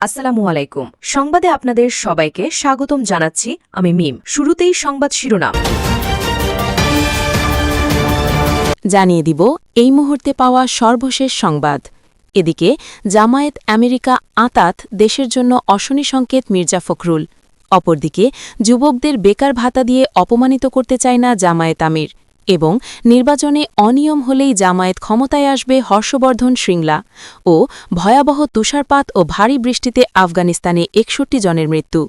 আসসালামু আলাইকুম। সংবাদে আপনাদের সবাইকে স্বাগতম জানাচ্ছি আমি মিম। শুরুতেই সংবাদ শিরোনাম জানিয়ে দিব এই মুহূর্তে পাওয়া সর্বশেষ সংবাদ। এদিকে জামায়াত আমেরিকা আতাত দেশের জন্য অশনি সংকেত মির্জা ফখরুল। অপরদিকে যুবকদের বেকার ভাতা দিয়ে অপমানিত করতে চায় না জামায়াত আমির এবং নির্বাচনে অনিয়ম হলেই জামায়াত ক্ষমতায় আসবে হর্ষবর্ধন শ্রীংলা ও ভয়াবহ তুষারপাত ও ভারী বৃষ্টিতে আফগানিস্তানে ৬১ জনের মৃত্যু।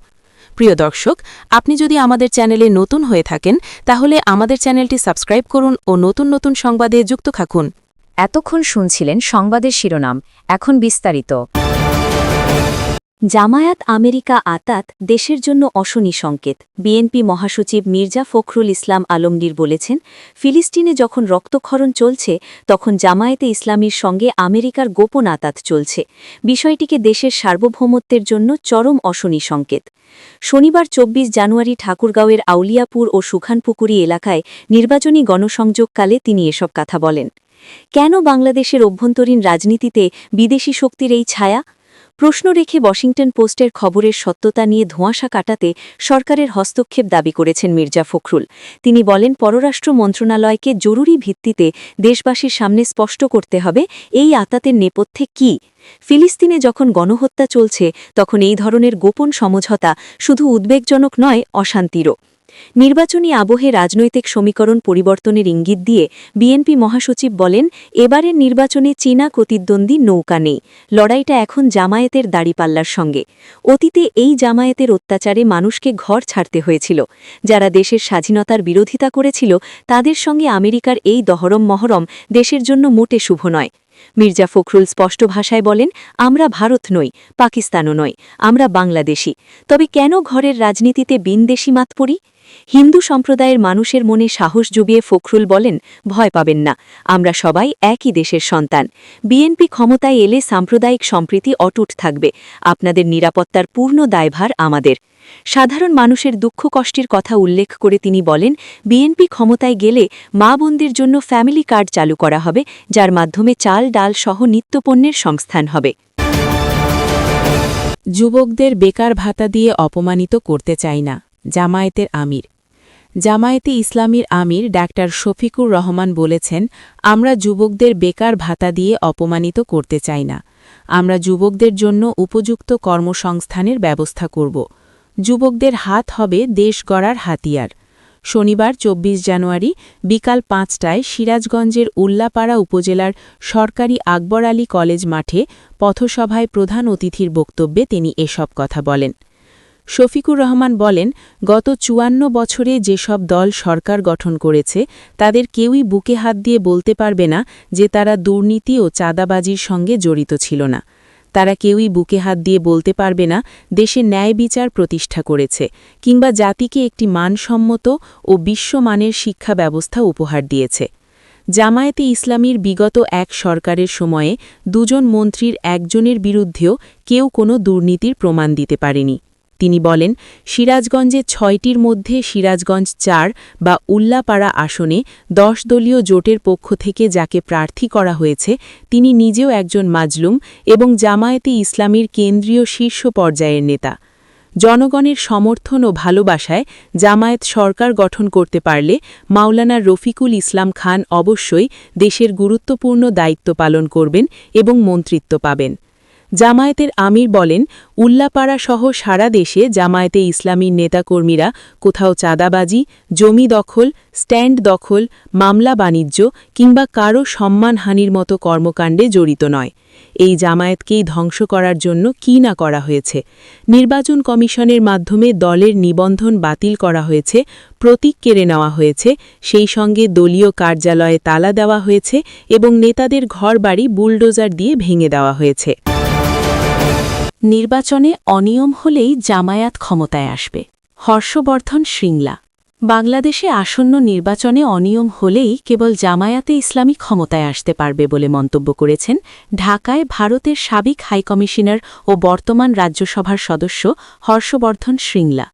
প্রিয় দর্শক, আপনি যদি আমাদের চ্যানেলে নতুন হয়ে থাকেন তাহলে আমাদের চ্যানেলটি সাবস্ক্রাইব করুন ও নতুন নতুন সংবাদে যুক্ত থাকুন। এতক্ষণ শুনছিলেন সংবাদের শিরোনাম, এখন বিস্তারিত। জামায়াত আমেরিকা আতাত দেশের জন্য অশনি সংকেত। বিএনপি মহাসচিব মির্জা ফখরুল ইসলাম আলমগীর বলেছেন, ফিলিস্তিনে যখন রক্তক্ষরণ চলছে তখন জামায়াতে ইসলামীর সঙ্গে আমেরিকার গোপন আতাত চলছে। বিষয়টিকে দেশের সার্বভৌমত্বের জন্য চরম অশনি সংকেত। শনিবার ২৪ জানুয়ারি ঠাকুরগাঁওয়ের আউলিয়াপুর ও সুখানপুকুরি এলাকায় নির্বাচনী গণসংযোগকালে তিনি এসব কথা বলেন। কেন বাংলাদেশের অভ্যন্তরীণ রাজনীতিতে বিদেশি শক্তির এই ছায়া? প্রশ্ন রেখে ওয়াশিংটন পোস্টের খবরের সত্যতা নিয়ে ধোঁয়াশা কাটাতে সরকারের হস্তক্ষেপ দাবি করেছেন মির্জা ফখরুল। তিনি বলেন, পররাষ্ট্র মন্ত্রণালয়কে জরুরি ভিত্তিতে দেশবাসীর সামনে স্পষ্ট করতে হবে এই আতাতের নেপথ্যে কী। ফিলিস্তিনে যখন গণহত্যা চলছে তখন এই ধরনের গোপন সমঝোতা শুধু উদ্বেগজনক নয়, অশান্তিরও। নির্বাচনী আবহে রাজনৈতিক সমীকরণ পরিবর্তনের ইঙ্গিত দিয়ে বিএনপি মহাসচিব বলেন, এবারের নির্বাচনে চীনা প্রতিদ্বন্দ্বী নৌকা নেই, লড়াইটা এখন জামায়াতের দাড়িপাল্লার সঙ্গে। অতীতে এই জামায়াতের অত্যাচারে মানুষকে ঘর ছাড়তে হয়েছিল। যারা দেশের স্বাধীনতার বিরোধিতা করেছিল তাদের সঙ্গে আমেরিকার এই দহরম মহরম দেশের জন্য মোটে শুভ নয়। মির্জা ফখরুল স্পষ্ট ভাষায় বলেন, আমরা ভারত নই, পাকিস্তানও নই, আমরা বাংলাদেশি। তবে কেন ঘরের রাজনীতিতে বিনদেশি মাত পড়ি? হিন্দু সম্প্রদায়ের মানুষের মনে সাহস জুগিয়ে ফখরুল বলেন, ভয় পাবেন না, আমরা সবাই একই দেশের সন্তান। বিএনপি ক্ষমতায় এলে সাম্প্রদায়িক সম্প্রীতি অটুট থাকবে। আপনাদের নিরাপত্তার পূর্ণ দায়ভার আমাদের। সাধারণ মানুষের দুঃখ কষ্টের কথা উল্লেখ করে তিনি বলেন, বিএনপি ক্ষমতায় গেলে মা বোনদের জন্য ফ্যামিলি কার্ড চালু করা হবে, যার মাধ্যমে চাল ডাল সহ নিত্যপণ্যের সংস্থান হবে। যুবকদের বেকার ভাতা দিয়ে অপমানিত করতে চায় না জামায়াতের আমির। জামায়াতে ইসলামীর আমির ডাক্তার শফিকুর রহমান বলেছেন, আমরা যুবকদের বেকার ভাতা দিয়ে অপমানিত করতে চাই না। আমরা যুবকদের জন্য উপযুক্ত কর্মসংস্থানের ব্যবস্থা করব। যুবকদের হাত হবে দেশ গড়ার হাতিয়ার। শনিবার ২৪ জানুয়ারি বিকাল ৫টায় সিরাজগঞ্জের উল্লাপাড়া উপজেলার সরকারি আকবর আলী কলেজ মাঠে পথসভায় প্রধান অতিথির বক্তব্যে তিনি এসব কথা বলেন। শফিকুর রহমান বলেন, গত ৫৪ বছরে যেসব দল সরকার গঠন করেছে তাদের কেউই বুকে হাত দিয়ে বলতে পারবে না যে তারা দুর্নীতি ও চাঁদাবাজির সঙ্গে জড়িত ছিল না। তারা কেউই বুকে হাত দিয়ে বলতে পারবে না দেশে ন্যায় বিচার প্রতিষ্ঠা করেছে কিংবা জাতিকে একটি মানসম্মত ও বিশ্বমানের শিক্ষা ব্যবস্থা উপহার দিয়েছে। জামায়াতে ইসলামীর বিগত এক সরকারের সময়ে ২ জন মন্ত্রীর একজনের বিরুদ্ধেও কেউ কোনো দুর্নীতির প্রমাণ দিতে পারেনি। তিনি বলেন, সিরাজগঞ্জে ৬টির মধ্যে সিরাজগঞ্জ ৪ বা উল্লাপাড়া আসনে ১০ দলীয় জোটের পক্ষ থেকে যাকে প্রার্থী করা হয়েছে তিনি নিজেও একজন মাজলুম এবং জামায়াতে ইসলামীর কেন্দ্রীয় শীর্ষ পর্যায়ের নেতা। জনগণের সমর্থন ও ভালোবাসায় জামায়াত সরকার গঠন করতে পারলে মাওলানা রফিকুল ইসলাম খান অবশ্যই দেশের গুরুত্বপূর্ণ দায়িত্ব পালন করবেন এবং মন্ত্রিত্ব পাবেন। জামায়াতের আমির বলেন, উল্লাপাড়া সহ সারা দেশে জামায়াতে ইসলামীর নেতাকর্মীরা কোথাও চাঁদাবাজি, জমি দখল, স্ট্যান্ড দখল, মামলা বাণিজ্য কিংবা কারও সম্মানহানির মতো কর্মকাণ্ডে জড়িত নয়। এই জামায়াতকেই ধ্বংস করার জন্য কী না করা হয়েছে। নির্বাচন কমিশনের মাধ্যমে দলের নিবন্ধন বাতিল করা হয়েছে, প্রতীক কেড়ে নেওয়া হয়েছে, সেই সঙ্গে দলীয় কার্যালয়ে তালা দেওয়া হয়েছে এবং নেতাদের ঘরবাড়ি বুলডোজার দিয়ে ভেঙে দেওয়া হয়েছে। নির্বাচনে অনিয়ম হলেই জামায়াত ক্ষমতায় আসবে, হর্ষবর্ধন শ্রীংলা। বাংলাদেশে আসন্ন নির্বাচনে অনিয়ম হলেই কেবল জামায়াতে ইসলামী ক্ষমতায় আসতে পারবে বলে মন্তব্য করেছেন ঢাকায় ভারতের সাবেক হাইকমিশনার ও বর্তমান রাজ্যসভার সদস্য হর্ষবর্ধন শ্রীংলা।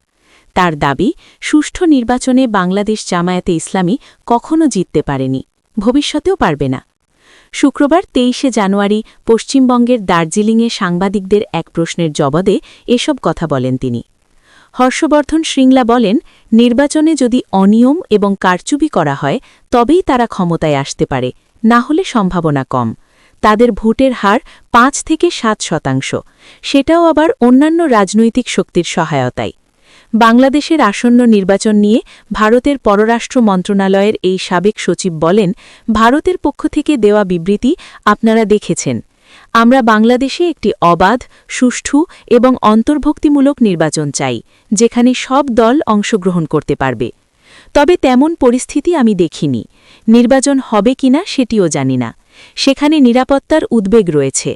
তার দাবি, সুষ্ঠু নির্বাচনে বাংলাদেশ জামায়াতে ইসলামী কখনো জিততে পারেনি, ভবিষ্যতেও পারবে না। শুক্রবার ২৩ জানুয়ারি পশ্চিমবঙ্গের দার্জিলিংয়ে সাংবাদিকদের এক প্রশ্নের জবাবে এসব কথা বলেন তিনি। হর্ষবর্ধন শ্রিংলা বলেন, নির্বাচনে যদি অনিয়ম এবং কারচুপি করা হয় তবেই তারা ক্ষমতায় আসতে পারে, না হলে সম্ভাবনা কম। তাদের ভোটের হার ৫ থেকে ৭%, সেটাও আবার অন্যান্য রাজনৈতিক শক্তির সহায়তায়। বাংলাদেশের আসন্ন নির্বাচন নিয়ে ভারতের পররাষ্ট্র মন্ত্রণালয়ের এই সাবেক সচিব বলেন, ভারতের পক্ষ থেকে দেওয়া বিবৃতি আপনারা দেখেছেন। আমরা বাংলাদেশে একটি অবাধ, সুষ্ঠু এবং অন্তর্ভুক্তিমূলক নির্বাচন চাই, যেখানে সব দল অংশগ্রহণ করতে পারবে। তবে তেমন পরিস্থিতি আমি দেখিনি। নির্বাচন হবে কিনা সেটিও জানি না। সেখানে নিরাপত্তার উদ্বেগ রয়েছে।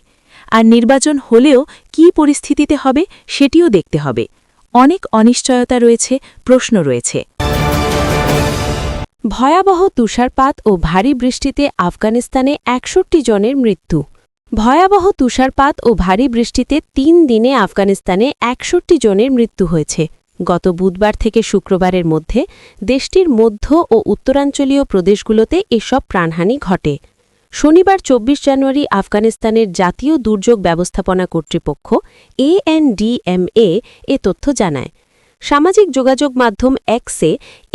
আর নির্বাচন হলেও কী পরিস্থিতিতে হবে সেটিও দেখতে হবে। অনেক অনিশ্চয়তা রয়েছে, প্রশ্ন রয়েছে। ভয়াবহ তুষারপাত ও ভারী বৃষ্টিতে আফগানিস্তানে ৬১ জনের মৃত্যু। ভয়াবহ তুষারপাত ও ভারী বৃষ্টিতে ৩ দিনে আফগানিস্তানে ৬১ জনের মৃত্যু হয়েছে। গত বুধবার থেকে শুক্রবারের মধ্যে দেশটির মধ্য ও উত্তরাঞ্চলীয় প্রদেশগুলোতে এসব প্রাণহানি ঘটে। শনিবার ২৪ জানুয়ারি আফগানিস্তানের জাতীয় দুর্যোগ ব্যবস্থাপনা কর্তৃপক্ষ ANDMA এ তথ্য জানায়। সামাজিক যোগাযোগ মাধ্যম এক্সে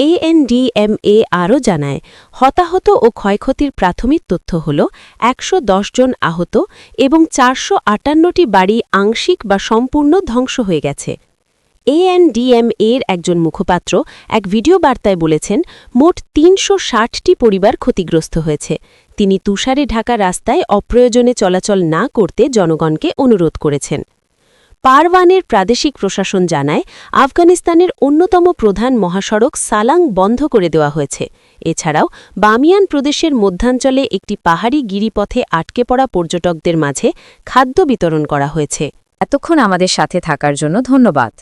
ANDMA আরও জানায়, হতাহত ও ক্ষয়ক্ষতির প্রাথমিক তথ্য হল ১১০ জন আহত এবং ৪৫৮টি বাড়ি আংশিক বা সম্পূর্ণ ধ্বংস হয়ে গেছে। ANDMA-র একজন মুখপাত্র এক ভিডিও বার্তায় বলেছেন, মোট ৩৬০টি পরিবার ক্ষতিগ্রস্ত হয়েছে। তিনি তুষারে ঢাকা রাস্তায় অপ্রয়োজনে চলাচল না করতে জনগণকে অনুরোধ করেছেন। পারওয়ানের প্রাদেশিক প্রশাসন জানায়, আফগানিস্তানের অন্যতম প্রধান মহাসড়ক সালাং বন্ধ করে দেওয়া হয়েছে। এছাড়াও বামিয়ান প্রদেশের মধ্যাঞ্চলে একটি পাহাড়ি গিরিপথে আটকে পড়া পর্যটকদের মাঝে খাদ্য বিতরণ করা হয়েছে। এতক্ষণ আমাদের সাথে থাকার জন্য ধন্যবাদ।